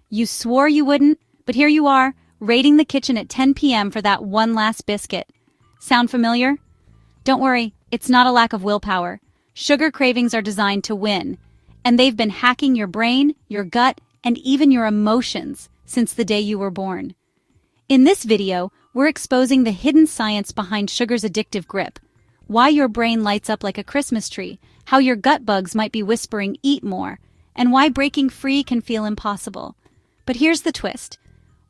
You swore you wouldn't, but here you are, raiding the kitchen at 10 p.m. for that one last biscuit. Sound familiar? Don't worry, it's not a lack of willpower. Sugar cravings are designed to win, and they've been hacking your brain, your gut, and even your emotions since the day you were born. In this video, we're exposing the hidden science behind sugar's addictive grip, why your brain lights up like a Christmas tree, how your gut bugs might be whispering, "Eat more," and why breaking free can feel impossible. But here's the twist.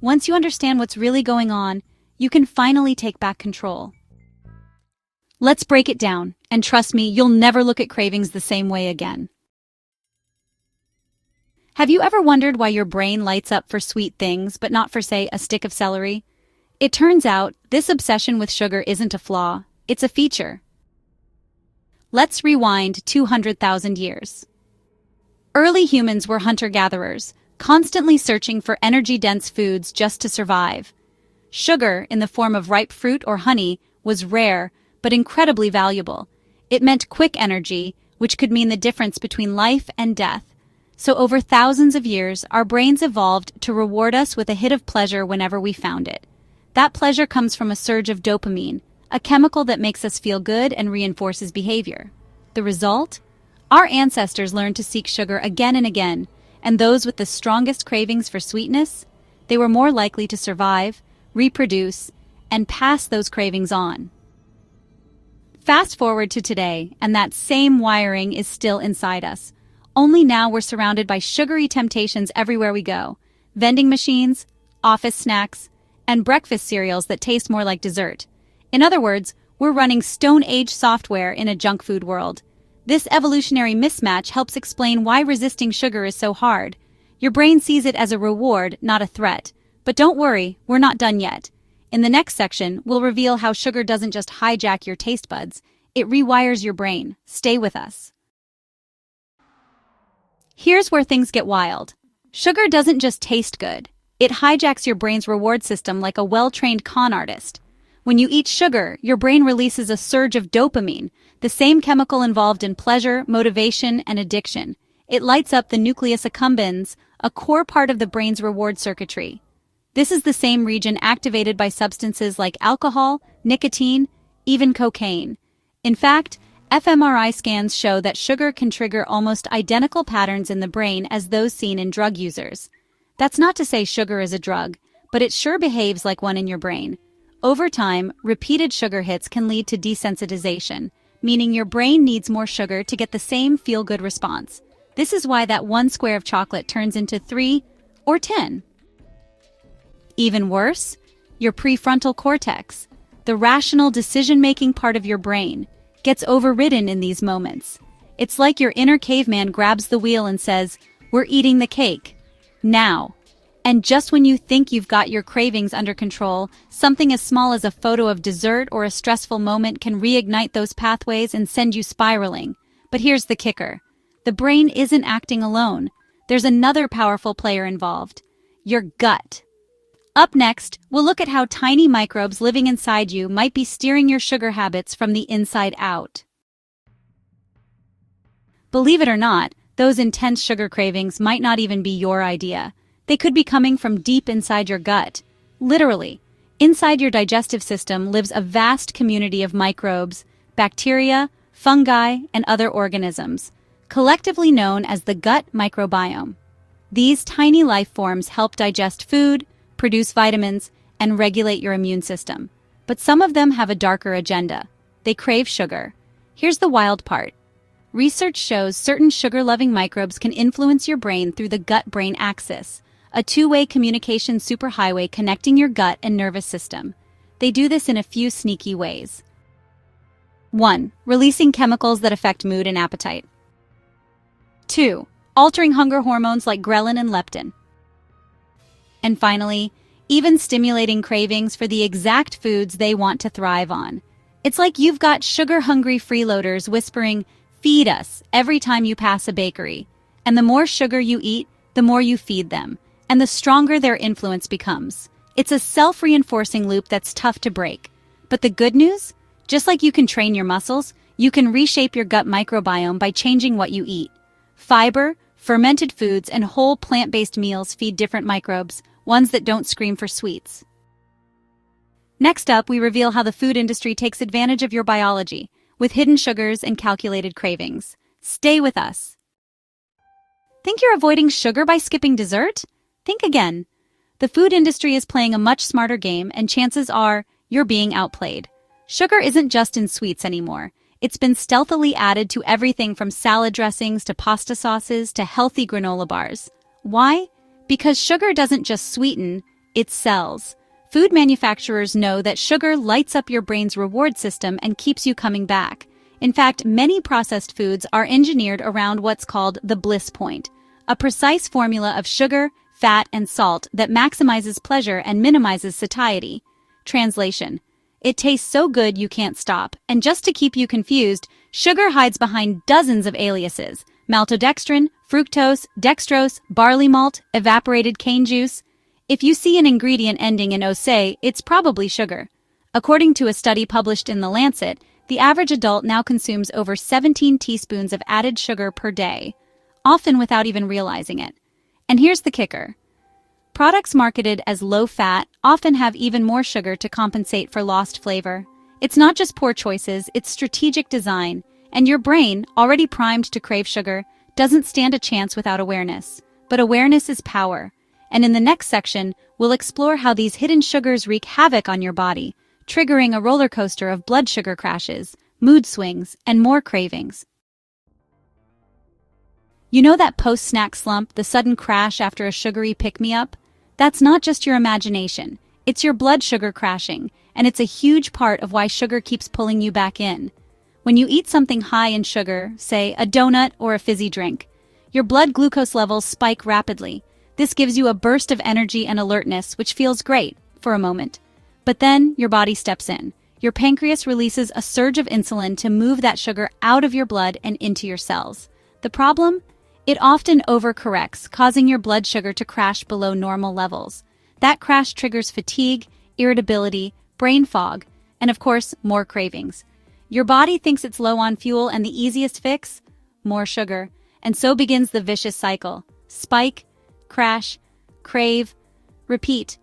Once you understand what's really going on, you can finally take back control. Let's break it down, and trust me, you'll never look at cravings the same way again. Have you ever wondered why your brain lights up for sweet things, but not for, say, a stick of celery? It turns out, this obsession with sugar isn't a flaw, it's a feature. Let's rewind 200,000 years. Early humans were hunter-gatherers, constantly searching for energy-dense foods just to survive. Sugar, in the form of ripe fruit or honey, was rare, but incredibly valuable. It meant quick energy, which could mean the difference between life and death. So over thousands of years, our brains evolved to reward us with a hit of pleasure whenever we found it. That pleasure comes from a surge of dopamine, a chemical that makes us feel good and reinforces behavior. The result? Our ancestors learned to seek sugar again and again, and those with the strongest cravings for sweetness, they were more likely to survive, reproduce, and pass those cravings on. Fast forward to today, and that same wiring is still inside us. Only now we're surrounded by sugary temptations everywhere we go. Vending machines, office snacks, and breakfast cereals that taste more like dessert. In other words, we're running Stone Age software in a junk food world. This evolutionary mismatch helps explain why resisting sugar is so hard. Your brain sees it as a reward, not a threat. But don't worry, we're not done yet. In the next section, we'll reveal how sugar doesn't just hijack your taste buds, it rewires your brain. Stay with us. Here's where things get wild. Sugar doesn't just taste good. It hijacks your brain's reward system like a well-trained con artist. When you eat sugar, your brain releases a surge of dopamine, the same chemical involved in pleasure, motivation, and addiction. It lights up the nucleus accumbens, a core part of the brain's reward circuitry. This is the same region activated by substances like alcohol, nicotine, even cocaine. In fact, fMRI scans show that sugar can trigger almost identical patterns in the brain as those seen in drug users. That's not to say sugar is a drug, but it sure behaves like one in your brain. Over time, repeated sugar hits can lead to desensitization, meaning your brain needs more sugar to get the same feel-good response. This is why that one square of chocolate turns into 3 or 10. Even worse, your prefrontal cortex, the rational decision-making part of your brain, gets overridden in these moments. It's like your inner caveman grabs the wheel and says, "We're eating the cake. Now." And just when you think you've got your cravings under control, something as small as a photo of dessert or a stressful moment can reignite those pathways and send you spiraling. But here's the kicker. The brain isn't acting alone. There's another powerful player involved. Your gut. Up next, we'll look at how tiny microbes living inside you might be steering your sugar habits from the inside out. Believe it or not, those intense sugar cravings might not even be your idea. They could be coming from deep inside your gut. Literally, inside your digestive system lives a vast community of microbes, bacteria, fungi, and other organisms, collectively known as the gut microbiome. These tiny life forms help digest food, produce vitamins, and regulate your immune system. But some of them have a darker agenda. They crave sugar. Here's the wild part. Research shows certain sugar-loving microbes can influence your brain through the gut-brain axis, a two-way communication superhighway connecting your gut and nervous system. They do this in a few sneaky ways. 1. Releasing chemicals that affect mood and appetite. 2. Altering hunger hormones like ghrelin and leptin. And finally, even stimulating cravings for the exact foods they want to thrive on. It's like you've got sugar-hungry freeloaders whispering, "Feed us," every time you pass a bakery. And the more sugar you eat, the more you feed them, and the stronger their influence becomes. It's a self-reinforcing loop that's tough to break. But the good news? Just like you can train your muscles, you can reshape your gut microbiome by changing what you eat. Fiber, Fermented foods and whole plant-based meals feed different microbes, ones that don't scream for sweets. Next up, we reveal how the food industry takes advantage of your biology, with hidden sugars and calculated cravings. Stay with us. Think you're avoiding sugar by skipping dessert? Think again. The food industry is playing a much smarter game, and chances are you're being outplayed. Sugar isn't just in sweets anymore. It's been stealthily added to everything from salad dressings to pasta sauces to healthy granola bars. Why? Because sugar doesn't just sweeten, it sells. Food manufacturers know that sugar lights up your brain's reward system and keeps you coming back. In fact, many processed foods are engineered around what's called the bliss point, a precise formula of sugar, fat, and salt that maximizes pleasure and minimizes satiety. Translation: it tastes so good you can't stop, and just to keep you confused, sugar hides behind dozens of aliases: maltodextrin, fructose, dextrose, barley malt, evaporated cane juice. If you see an ingredient ending in ose, it's probably sugar. According to a study published in The Lancet, the average adult now consumes over 17 teaspoons of added sugar per day, often without even realizing it. And here's the kicker. Products marketed as low-fat often have even more sugar to compensate for lost flavor. It's not just poor choices, it's strategic design, and your brain, already primed to crave sugar, doesn't stand a chance without awareness. But awareness is power. And in the next section, we'll explore how these hidden sugars wreak havoc on your body, triggering a roller coaster of blood sugar crashes, mood swings, and more cravings. You know that post-snack slump, the sudden crash after a sugary pick-me-up? That's not just your imagination. It's your blood sugar crashing, and it's a huge part of why sugar keeps pulling you back in. When you eat something high in sugar, say a donut or a fizzy drink, your blood glucose levels spike rapidly. This gives you a burst of energy and alertness, which feels great for a moment. But then your body steps in. Your pancreas releases a surge of insulin to move that sugar out of your blood and into your cells. The problem? It often overcorrects, causing your blood sugar to crash below normal levels. That crash triggers fatigue, irritability, brain fog, and of course, more cravings. Your body thinks it's low on fuel, and the easiest fix? More sugar. And so begins the vicious cycle. Spike, crash, crave, repeat.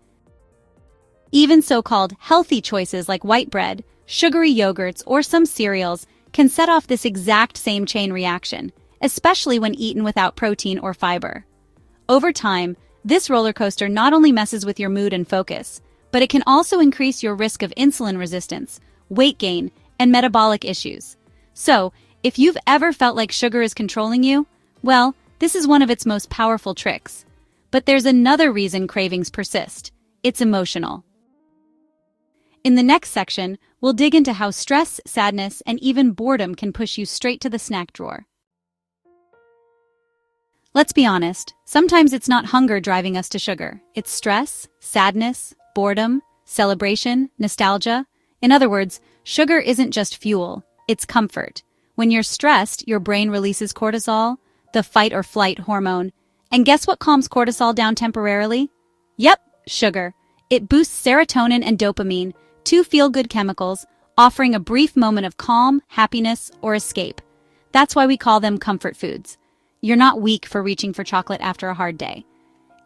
Even so-called healthy choices like white bread, sugary yogurts, or some cereals can set off this exact same chain reaction, especially when eaten without protein or fiber. Over time, this roller coaster not only messes with your mood and focus, but it can also increase your risk of insulin resistance, weight gain, and metabolic issues. So, if you've ever felt like sugar is controlling you, well, this is one of its most powerful tricks. But there's another reason cravings persist. It's emotional. In the next section, we'll dig into how stress, sadness, and even boredom can push you straight to the snack drawer. Let's be honest, sometimes it's not hunger driving us to sugar. It's stress, sadness, boredom, celebration, nostalgia. In other words, sugar isn't just fuel, it's comfort. When you're stressed, your brain releases cortisol, the fight or flight hormone. And guess what calms cortisol down temporarily? Yep, sugar. It boosts serotonin and dopamine, two feel-good chemicals, offering a brief moment of calm, happiness, or escape. That's why we call them comfort foods. You're not weak for reaching for chocolate after a hard day.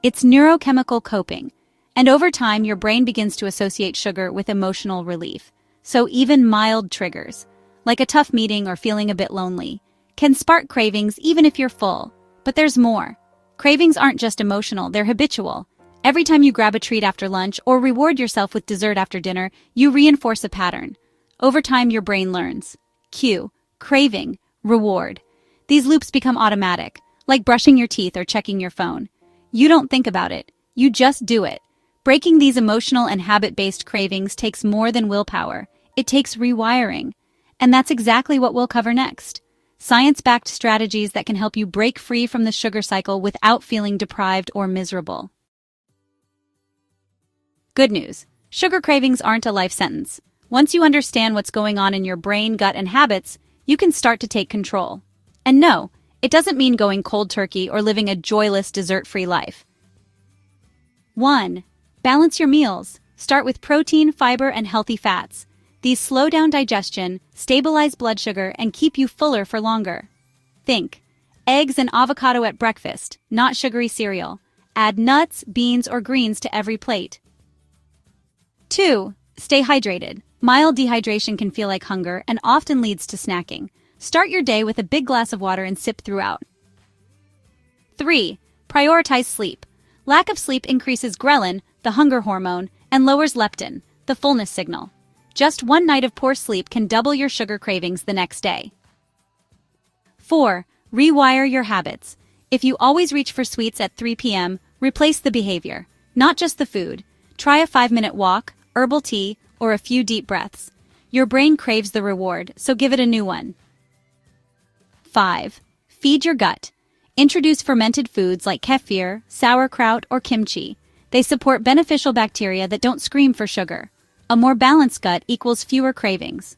It's neurochemical coping, and over time your brain begins to associate sugar with emotional relief. So even mild triggers, like a tough meeting or feeling a bit lonely, can spark cravings even if you're full. But there's more. Cravings aren't just emotional, they're habitual. Every time you grab a treat after lunch or reward yourself with dessert after dinner, you reinforce a pattern. Over time, your brain learns. Cue, craving, reward. These loops become automatic, like brushing your teeth or checking your phone. You don't think about it, you just do it. Breaking these emotional and habit-based cravings takes more than willpower. It takes rewiring. And that's exactly what we'll cover next. Science-backed strategies that can help you break free from the sugar cycle without feeling deprived or miserable. Good news. Sugar cravings aren't a life sentence. Once you understand what's going on in your brain, gut, and habits, you can start to take control. And no, it doesn't mean going cold turkey or living a joyless, dessert-free life. 1. Balance your meals. Start with protein, fiber, and healthy fats. These slow down digestion, stabilize blood sugar, and keep you fuller for longer. Think. eggs and avocado at breakfast, not sugary cereal. Add nuts, beans, or greens to every plate. 2. Stay hydrated. Mild dehydration can feel like hunger and often leads to snacking. Start your day with a big glass of water and sip throughout. 3. Prioritize sleep. Lack of sleep increases ghrelin, the hunger hormone, and lowers leptin, the fullness signal. Just one night of poor sleep can double your sugar cravings the next day. 4. Rewire your habits. If you always reach for sweets at 3 p.m., replace the behavior, not just the food. Try a 5-minute walk, herbal tea, or a few deep breaths. Your brain craves the reward, so give it a new one. 5. Feed your gut. Introduce fermented foods like kefir, sauerkraut, or kimchi. They support beneficial bacteria that don't scream for sugar. A more balanced gut equals fewer cravings.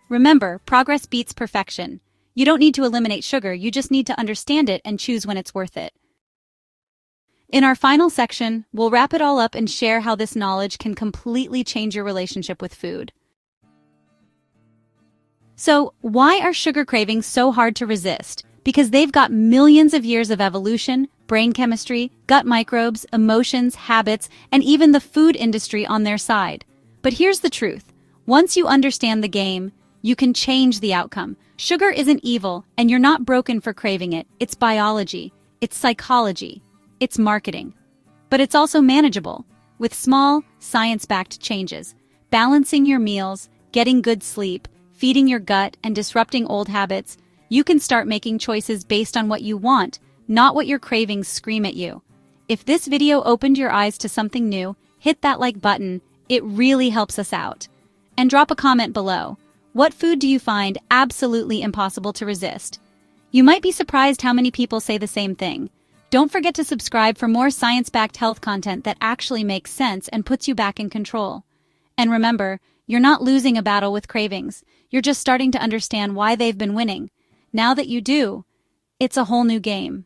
Remember, progress beats perfection. You don't need to eliminate sugar, you just need to understand it and choose when it's worth it. In our final section, we'll wrap it all up and share how this knowledge can completely change your relationship with food. So, why are sugar cravings so hard to resist? Because they've got millions of years of evolution, brain chemistry, gut microbes, emotions, habits, and even the food industry on their side. But here's the truth. Once you understand the game, you can change the outcome. Sugar isn't evil, and you're not broken for craving it. It's biology. It's psychology. It's marketing. But it's also manageable, with small, science-backed changes. Balancing your meals, getting good sleep, feeding your gut, and disrupting old habits, you can start making choices based on what you want, not what your cravings scream at you. If this video opened your eyes to something new, hit that like button. It really helps us out. And drop a comment below. What food do you find absolutely impossible to resist? You might be surprised how many people say the same thing. Don't forget to subscribe for more science-backed health content that actually makes sense and puts you back in control. And remember, you're not losing a battle with cravings. You're just starting to understand why they've been winning. Now that you do, it's a whole new game.